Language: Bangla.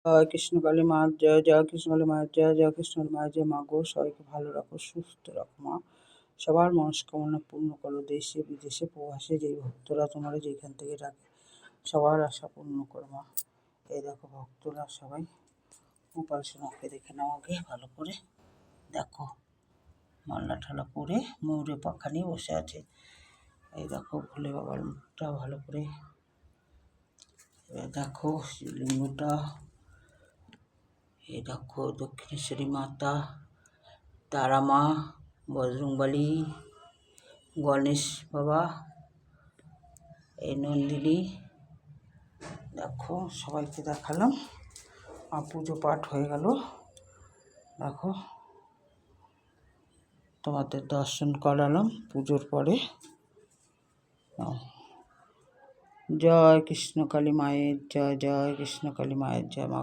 জয় কৃষ্ণকালী মার জয়, জয় কৃষ্ণকালী মায়ের জয়, জয় কৃষ্ণকালী মায়ের জয়। মা গো, সবাইকে ভালো রাখো, সুস্থ রাখো মা। সবার মনস্কামনা পূর্ণ করো। দেশে বিদেশে প্রবাসে যেই ভক্তরা তোমার যেখান থেকে ডাকে সবার আশা পূর্ণ করো মা। এই দেখো ভক্তরা সবাই উপাসনাকে দেখে নাও আগে ভালো করে। দেখো মালা ঠালা পরে ময়ূরে পাখা নিয়ে বসে আছে। এই দেখো ভোলে বাবার মুখটা ভালো করে। এবার দেখো শিবলিঙ্গটা। এই দেখো দক্ষিণেশ্বরী মাতা, তারা মা, বজরংবলী, গণেশ বাবা, এই নন্দিনী। দেখো সবাইকে দেখালাম, পুজো পাঠ হয়ে গেল। দেখো তোমাদের দর্শন করালাম পুজোর পরে। জয় কৃষ্ণকালী মায়ের জয়, জয় কৃষ্ণকালী মায়ের জয়। মা